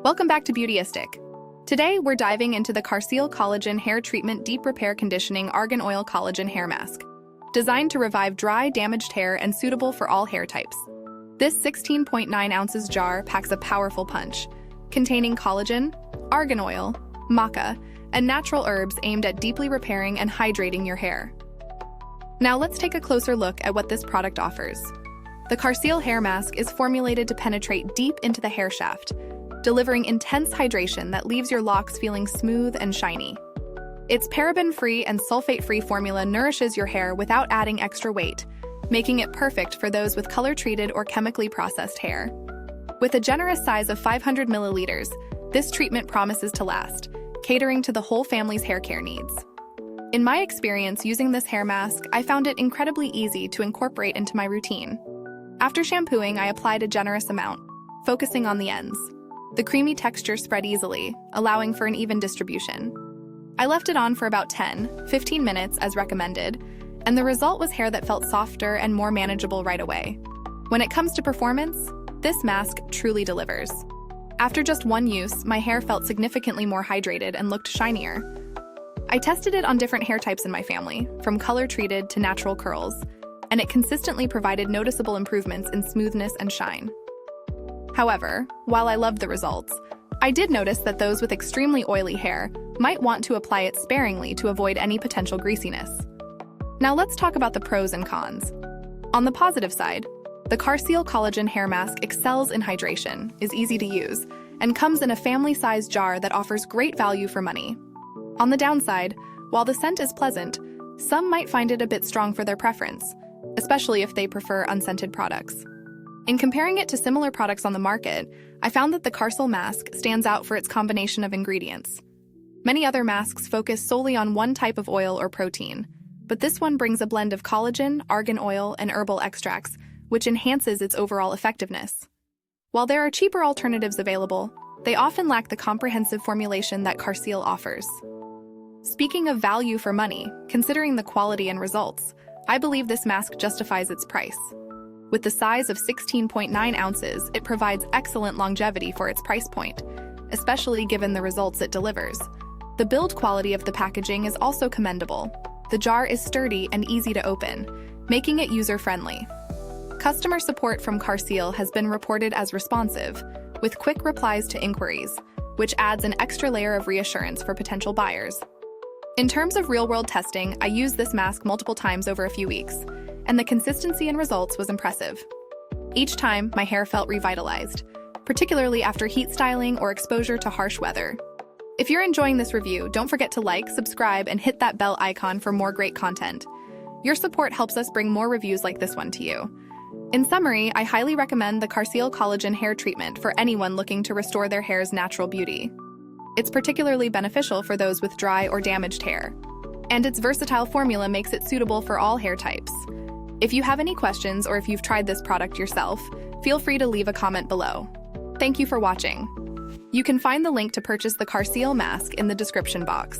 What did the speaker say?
Welcome back to Beautyistic. Today, we're diving into the Karseell Collagen Hair Treatment Deep Repair Conditioning Argan Oil Collagen Hair Mask, designed to revive dry, damaged hair and suitable for all hair types. This 16.9 ounces jar packs a powerful punch, containing collagen, argan oil, maca, and natural herbs aimed at deeply repairing and hydrating your hair. Now let's take a closer look at what this product offers. The Karseell Hair Mask is formulated to penetrate deep into the hair shaft, delivering intense hydration that leaves your locks feeling smooth and shiny. Its paraben-free and sulfate-free formula nourishes your hair without adding extra weight, making it perfect for those with color-treated or chemically processed hair. With a generous size of 500 milliliters, this treatment promises to last, catering to the whole family's hair care needs. In my experience using this hair mask, I found it incredibly easy to incorporate into my routine. After shampooing, I applied a generous amount, focusing on the ends. The creamy texture spread easily, allowing for an even distribution. I left it on for about 10-15 minutes as recommended, and the result was hair that felt softer and more manageable right away. When it comes to performance, this mask truly delivers. After just one use, my hair felt significantly more hydrated and looked shinier. I tested it on different hair types in my family, from color-treated to natural curls, and it consistently provided noticeable improvements in smoothness and shine. However, while I loved the results, I did notice that those with extremely oily hair might want to apply it sparingly to avoid any potential greasiness. Now let's talk about the pros and cons. On the positive side, the Karseell Collagen Hair Mask excels in hydration, is easy to use, and comes in a family-sized jar that offers great value for money. On the downside, while the scent is pleasant, some might find it a bit strong for their preference, especially if they prefer unscented products. In comparing it to similar products on the market, I found that the Karseell mask stands out for its combination of ingredients. Many other masks focus solely on one type of oil or protein, but this one brings a blend of collagen, argan oil, and herbal extracts, which enhances its overall effectiveness. While there are cheaper alternatives available, they often lack the comprehensive formulation that Karseell offers. Speaking of value for money, considering the quality and results, I believe this mask justifies its price. With the size of 16.9 ounces, it provides excellent longevity for its price point, especially given the results it delivers. The build quality of the packaging is also commendable. The jar is sturdy and easy to open, making it user-friendly. Customer support from Karseell has been reported as responsive, with quick replies to inquiries, which adds an extra layer of reassurance for potential buyers. In terms of real-world testing, I used this mask multiple times over a few weeks, and the consistency and results was impressive. Each time, my hair felt revitalized, particularly after heat styling or exposure to harsh weather. If you're enjoying this review, don't forget to like, subscribe, and hit that bell icon for more great content. Your support helps us bring more reviews like this one to you. In summary, I highly recommend the Karseell Collagen Hair Treatment for anyone looking to restore their hair's natural beauty. It's particularly beneficial for those with dry or damaged hair, and its versatile formula makes it suitable for all hair types. If you have any questions or if you've tried this product yourself, feel free to leave a comment below. Thank you for watching. You can find the link to purchase the Karseell mask in the description box.